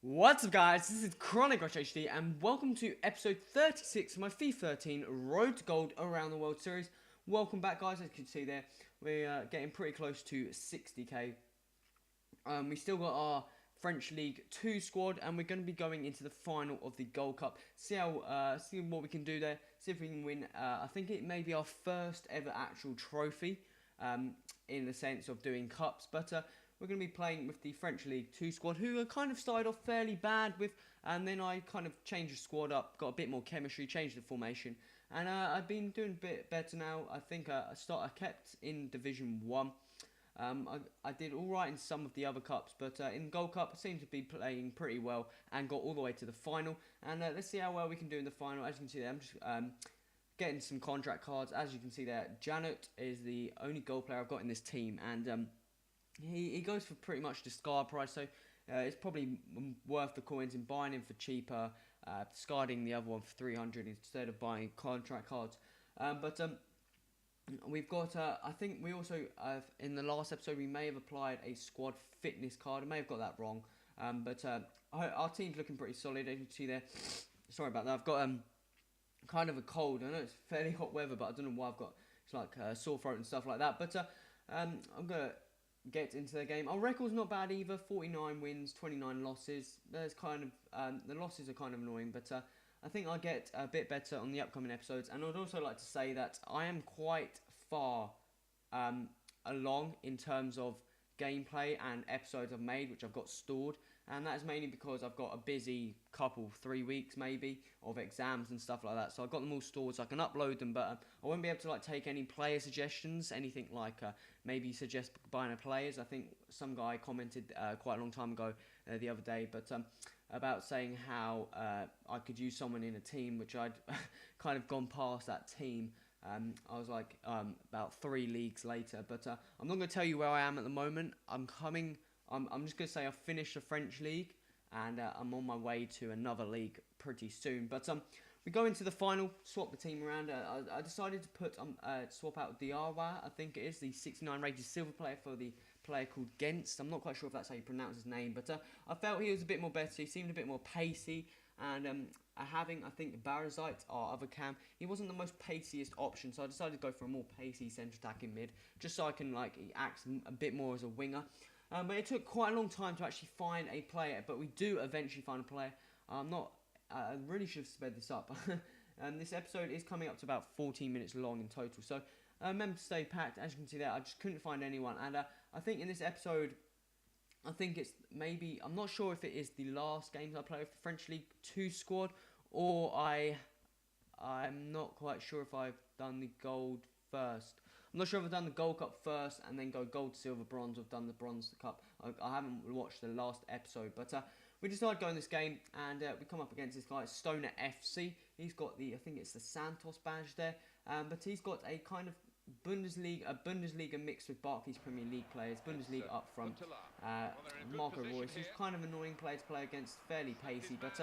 What's up guys, this is Chronic HD and welcome to episode 36 of my FUT13 Road to Gold Around the World series. Welcome back guys, as you can see there, we're getting pretty close to 60k. We still got our French League 2 squad and we're going to be going into the final of the Gold Cup. See what we can do there, see if we can win. I think it may be our first ever actual trophy in the sense of doing cups, but we're going to be playing with the French League 2 squad, who kind of started off fairly bad with, and then I kind of changed the squad up, got a bit more chemistry, changed the formation, and I've been doing a bit better now. I think I kept in Division 1. I did alright in some of the other cups, but in Gold Cup I seem to be playing pretty well and got all the way to the final. And let's see how well we can do in the final. As you can see there, I'm just getting some contract cards. As you can see there, Janet is the only goal player I've got in this team, and he goes for pretty much discard price, so it's probably worth the coins and buying him for cheaper, discarding the other one for 300 instead of buying contract cards. We've got, I think we also, in the last episode, we may have applied a squad fitness card. I may have got that wrong, our team's looking pretty solid, as you can see there. Sorry about that, I've got kind of a cold. I know it's fairly hot weather, but I don't know why I've got, it's like sore throat and stuff like that. But I'm going to get into the game. Our record's not bad either, 49 wins, 29 losses. There's kind of, the losses are kind of annoying, but I think I'll get a bit better on the upcoming episodes. And I'd also like to say that I am quite far along in terms of gameplay and episodes I've made, which I've got stored. And that is mainly because I've got a busy couple, 3 weeks maybe, of exams and stuff like that. So I've got them all stored so I can upload them, but I won't be able to like take any player suggestions, anything like maybe suggest buying a players. I think some guy commented quite a long time ago the other day, but about saying how I could use someone in a team, which I'd kind of gone past that team. I was like about 3 leagues later, but I'm not going to tell you where I am at the moment. I'm just going to say I've finished the French League, and I'm on my way to another league pretty soon. But we go into the final, swap the team around. I decided to put swap out Diarra, I think it is, the 69 rated silver player, for the player called Gens. I'm not quite sure if that's how you pronounce his name, but I felt he was a bit more better. He seemed a bit more pacey, and having, I think, Barazite, our other cam, he wasn't the most paciest option, so I decided to go for a more pacey centre attacking mid, just so I can like act a bit more as a winger. But it took quite a long time to actually find a player, but we do eventually find a player. I really should have sped this up. This episode is coming up to about 14 minutes long in total, so remember to stay packed. As you can see there, I just couldn't find anyone, and I think in this episode, I think it's maybe, I'm not sure if it is the last games I play with the French League 2 squad, or I'm not quite sure if I've done the gold first. I'm not sure if I've done the Gold Cup first and then go gold, silver, bronze. I've done the bronze cup. I haven't watched the last episode, but we decided to go in this game, and we come up against this guy, Stoner FC. He's got the, I think it's the Santos badge there, but he's got a kind of Bundesliga mixed with Barclays Premier League players. Bundesliga up front, Marco Reus, who's kind of an annoying player to play against, fairly pacey, but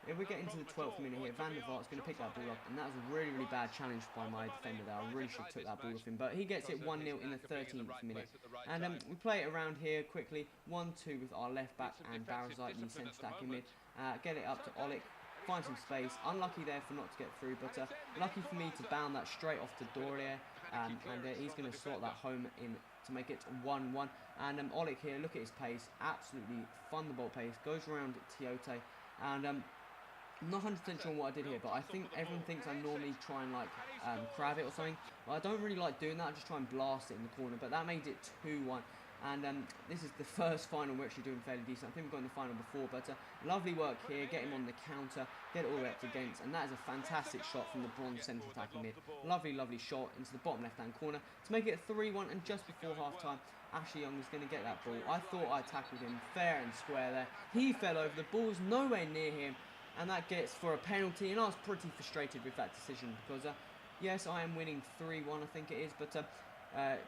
if we get into the 12th minute here, Van der Vaart's going to pick that ball up, and that was a really, really bad challenge by my defender there. I really should have took that ball off him, but he gets it 1-0 in the 13th minute. And we play it around here quickly, 1-2 with our left back and Barazite, the centre attacking mid. Get it up to Olik, find some space. Unlucky there for not to get through, but lucky for me to bound that straight off to Dorier, and he's going to sort that home in to make it 1-1. And Olik here, look at his pace, absolutely thunderbolt pace, goes around Tiote, and I'm not 100% sure what I did here, but I think everyone thinks I normally try and like crab it or something. Well, I don't really like doing that. I just try and blast it in the corner, but that made it 2-1. And this is the first final we're actually doing fairly decent. I think we've got in the final before, but lovely work here. Get him on the counter, get it all the way up to Gens, and that is a fantastic shot from the bronze centre attacking mid. Lovely, lovely shot into the bottom left-hand corner to make it 3-1. And just before half-time, Ashley Young is going to get that ball. I thought I tackled him fair and square there. He fell over. The ball's nowhere near him, and that gets for a penalty, and I was pretty frustrated with that decision because, yes, I am winning 3-1, I think it is, but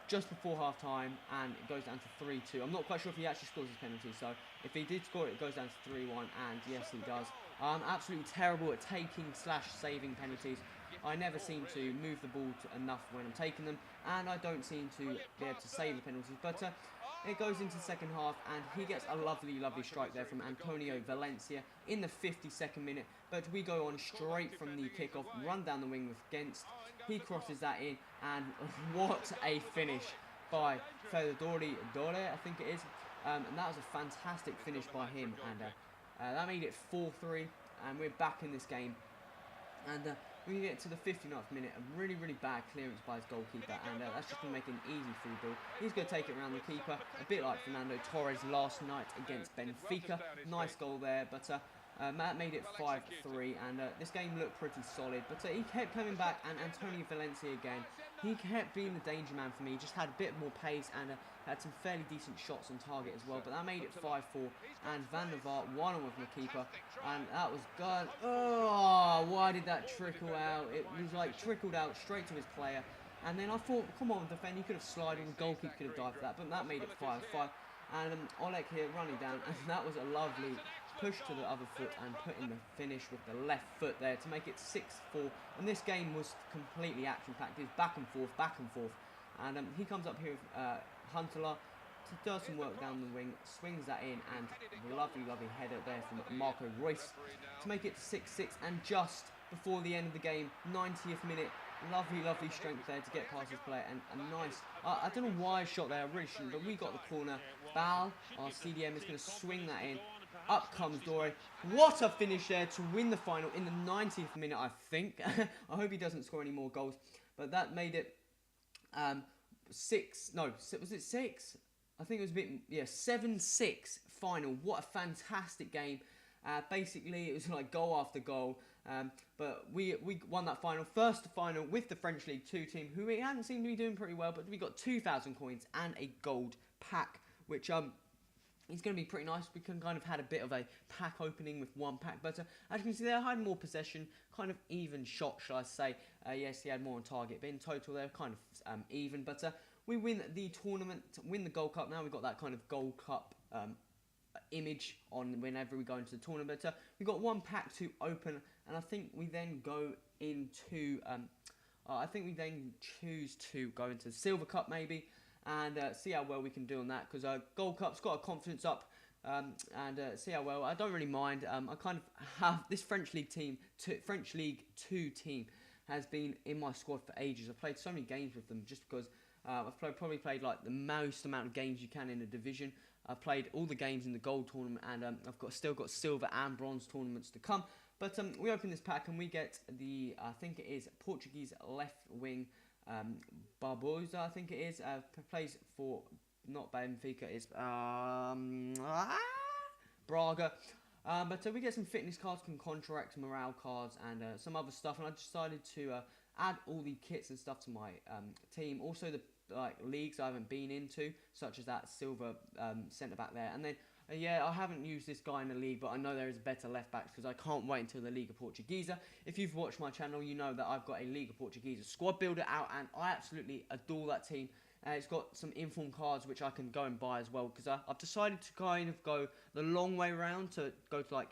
just before half-time, and it goes down to 3-2. I'm not quite sure if he actually scores his penalty, so if he did score it, it goes down to 3-1, and yes, he does. I'm absolutely terrible at taking/saving penalties. I never seem to move the ball enough when I'm taking them, and I don't seem to be able to save the penalties, but it goes into the second half, and he gets a lovely strike there from Antonio Valencia in the 52nd minute. But we go on straight from the kickoff, run down the wing with Gens. He crosses that in, and what a finish by Fedori Dore, I think it is. And that was a fantastic finish by him, and that made it 4-3, and we're back in this game. And we get to the 59th minute, a really bad clearance by his goalkeeper, and that's just going to make an easy free ball. He's going to take it around the keeper, a bit like Fernando Torres last night against Benfica. Nice goal there, but Matt made it 5-3, and this game looked pretty solid, but he kept coming back, and Antonio Valencia again, he kept being the danger man for me. He just had a bit more pace, and had some fairly decent shots on target as well, but that made it 5-4, and Van der Vaart one-on with the keeper, and that was good. Oh, why did that trickle out? It was like trickled out straight to his player, and then I thought, come on, defend, you could have slided, the goalkeeper could have dived for that, but that made it 5-5, and Oleg here running down, and that was a lovely push to the other foot and put in the finish with the left foot there to make it 6-4, and this game was completely action-packed. It's back and forth, and he comes up here with Huntelaar, does some work down the wing, swings that in, and a lovely header there from Marco Reus to make it 6-6, and just before the end of the game, 90th minute, lovely strength there to get past his player, and a nice, I don't know why I shot there, I really shouldn't, but we got the corner. Bal, our CDM, is going to swing that in. Up comes Dore. What a finish there to win the final in the 90th minute, I think. I hope he doesn't score any more goals. But that made it 6. No, was it 6? I think it was a bit, yeah, 7-6 final. What a fantastic game. Basically, it was like goal after goal. But we won that final. First final with the French League 2 team, who we hadn't seemed to be doing pretty well. But we got 2,000 coins and a gold pack, which it's going to be pretty nice. We can kind of had a bit of a pack opening with one pack, but as you can see there, I had more possession, kind of even shot, shall I say. Yes, he had more on target, but in total they're kind of even. But we win the tournament, win the Gold Cup. Now we've got that kind of Gold Cup image on whenever we go into the tournament. But we've got one pack to open, and I think we then go into, I think we then choose to go into the Silver Cup maybe, and see how well we can do on that, because Gold Cup's got a confidence up, and see how well. I don't really mind. I kind of have this French League 2 team has been in my squad for ages. I've played so many games with them just because I've probably played like the most amount of games you can in a division. I've played all the games in the gold tournament, and I've still got silver and bronze tournaments to come. But we open this pack and we get the, I think it is Portuguese left wing, Barbosa, I think it is, plays for, not Benfica, it's Braga. But we get some fitness cards, some contracts, morale cards, and some other stuff. And I decided to add all the kits and stuff to my team. Also the leagues I haven't been into, such as that silver centre back there. And then yeah, I haven't used this guy in the league, but I know there is better left backs because I can't wait until the Liga Portuguesa. If you've watched my channel, you know that I've got a Liga Portuguesa squad builder out, and I absolutely adore that team. It's got some inform cards which I can go and buy as well, because I've decided to kind of go the long way around, to go to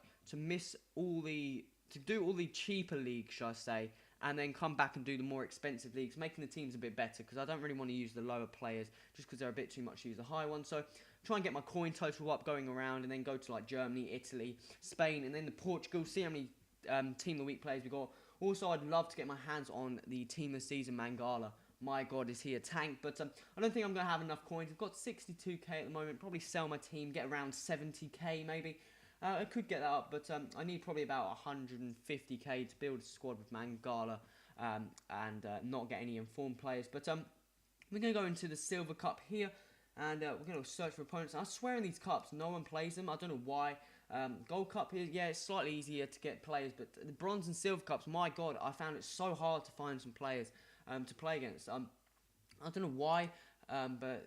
do all the cheaper leagues, shall I say, and then come back and do the more expensive leagues, making the teams a bit better, because I don't really want to use the lower players just because they're a bit too much to use the high ones. So try and get my coin total up going around, and then go to like Germany, Italy, Spain, and then the Portugal, see how many team of the week players we got. Also, I'd love to get my hands on the team of the season Mangala. My God, is he a tank? But I don't think I'm going to have enough coins. I've got 62k at the moment. Probably sell my team, get around 70k maybe. I could get that up, but I need probably about 150k to build a squad with Mangala and not get any informed players. But we're going to go into the Silver Cup here, and we're going to search for opponents. I swear in these cups, no one plays them. I don't know why. Gold Cup here, yeah, it's slightly easier to get players, but the Bronze and Silver Cups, my God, I found it so hard to find some players to play against. I don't know why, but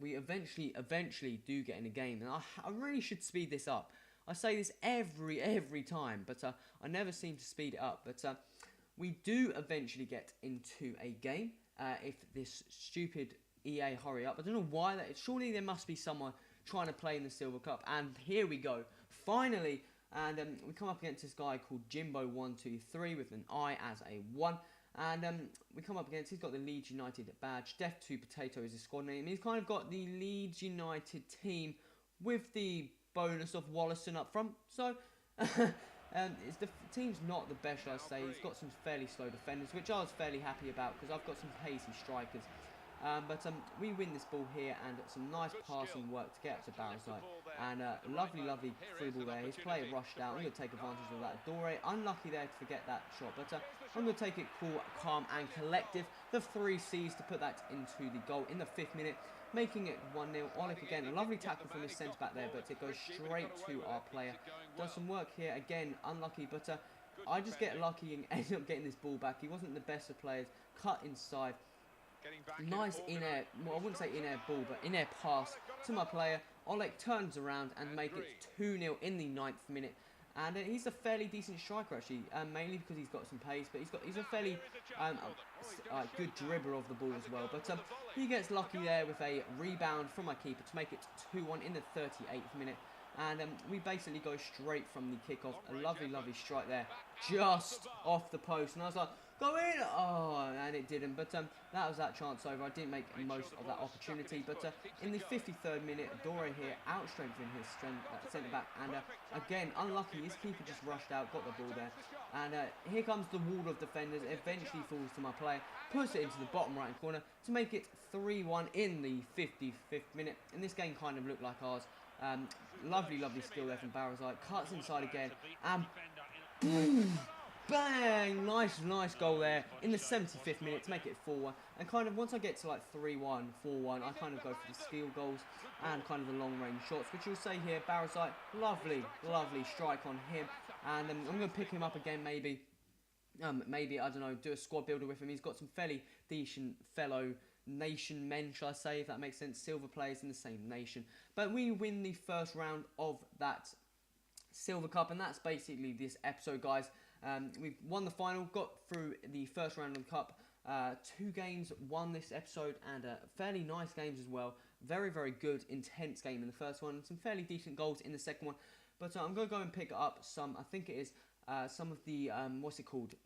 we eventually do get in a game, and I really should speed this up. I say this every time, but I never seem to speed it up. But we do eventually get into a game if this stupid EA hurry up. I don't know why that. Surely there must be someone trying to play in the Silver Cup, and here we go, finally. And we come up against this guy called Jimbo123 with an I as a 1. And we come up against, he's got the Leeds United badge. Def 2 Potato is his squad name. He's kind of got the Leeds United team with the bonus of Wallison up front. So, the team's not the best, I'd say. He's got some fairly slow defenders, which I was fairly happy about because I've got some pacey strikers. But we win this ball here, and some nice passing work to get up to Barrasite. And lovely through ball there. His player rushed out. I'm going to take advantage of that. Dore, unlucky there to forget that shot. But I'm going to take it cool, calm, and collective. The 3 C's to put that into the goal in the 5th minute, making it 1-0. Oleg again, a lovely tackle from his centre-back there, but it goes straight to our player. Does some work here. Again, unlucky, but I just get lucky and end up getting this ball back. He wasn't the best of players. Cut inside. Nice in-air, well, I wouldn't say in-air ball, but in-air pass to my player. Oleg turns around and make it 2-0 in the 9th minute. And he's a fairly decent striker, actually, mainly because he's got some pace, but he's a fairly good dribbler of the ball as well. But he gets lucky there with a rebound from my keeper to make it 2-1 in the 38th minute. And we basically go straight from the kickoff. A lovely strike there, just off the post. And I was like, go in! Oh, and it didn't. But that was that chance over. I didn't make most of that opportunity. But in the 53rd minute, Dore here out-strengthening his centre-back. And again, unlucky. His keeper just rushed out, got the ball there. And here comes the wall of defenders. Eventually falls to my player. Puts it into the bottom right-hand corner to make it 3-1 in the 55th minute. And this game kind of looked like ours. Lovely skill there from Barrasite. Cuts inside again. And boom! Bang! Nice goal there in the 75th minute to make it 4-1. And kind of once I get to like 3-1, 4-1, I kind of go for the steal goals and kind of the long range shots, which you'll say here, Barrasite, lovely strike on him. And I'm going to pick him up again maybe. Maybe, I don't know, do a squad builder with him. He's got some fairly decent fellow nation men, shall I say, if that makes sense. Silver players in the same nation. But we win the first round of that Silver Cup, and that's basically this episode, guys. We've won the final, got through the first round of the cup. 2 games won this episode, and fairly nice games as well. Very good, intense game in the first one, and some fairly decent goals in the second one. But I'm going to go and pick up some, I think it is, some of the, what's it called?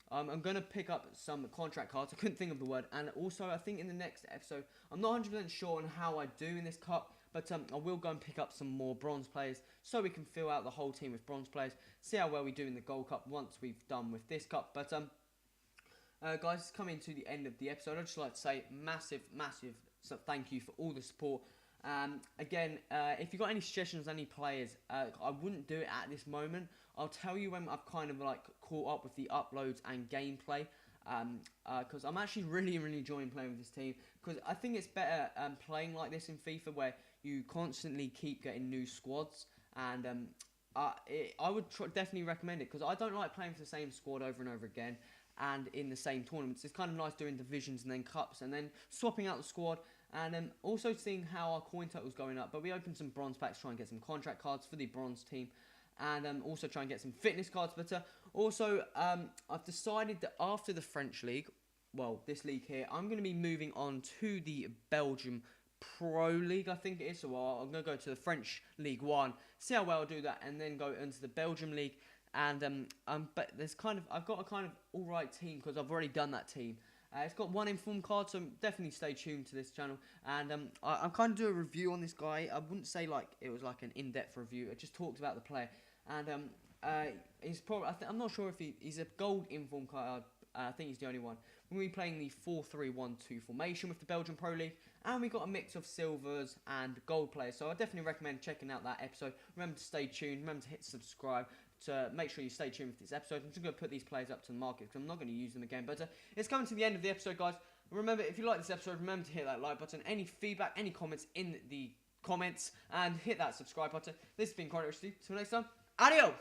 I'm going to pick up some contract cards. I couldn't think of the word. And also, I think in the next episode, I'm not 100% sure on how I do in this cup. But I will go and pick up some more bronze players so we can fill out the whole team with bronze players. See how well we do in the gold cup once we've done with this cup. But guys, it's coming to the end of the episode. I'd just like to say massive thank you for all the support. Again, if you've got any suggestions, any players, I wouldn't do it at this moment. I'll tell you when I've kind of like caught up with the uploads and gameplay. Because I'm actually really enjoying playing with this team. Because I think it's better playing like this in FIFA, where you constantly keep getting new squads. And I would definitely recommend it, because I don't like playing for the same squad over and over again and in the same tournaments. It's kind of nice doing divisions and then cups and then swapping out the squad. And also seeing how our coin total's going up. But we opened some bronze packs to try and get some contract cards for the bronze team. And also try and get some fitness cards. But also, I've decided that after the French league, well, this league here, I'm going to be moving on to the Belgium Pro League, I think it is. So I'm going to go to the French League 1, see how well I do that, and then go into the Belgium League. And but I've got a kind of alright team, because I've already done that team. It's got 1 informed card, so definitely stay tuned to this channel. And I'm kind of doing a review on this guy. I wouldn't say like it was like an in-depth review. I just talked about the player. And he's probably, I'm not sure if he's a gold informed card. I think he's the only one. We're going to be playing the 4-3-1-2 formation with the Belgian Pro League. And we got a mix of silvers and gold players. So I definitely recommend checking out that episode. Remember to stay tuned. Remember to hit subscribe to make sure you stay tuned with this episode. I'm just going to put these players up to the market, because I'm not going to use them again. But it's coming to the end of the episode, guys. Remember, if you like this episode, remember to hit that like button. Any feedback, any comments in the comments. And hit that subscribe button. This has been Conrad. Till next time. Adios!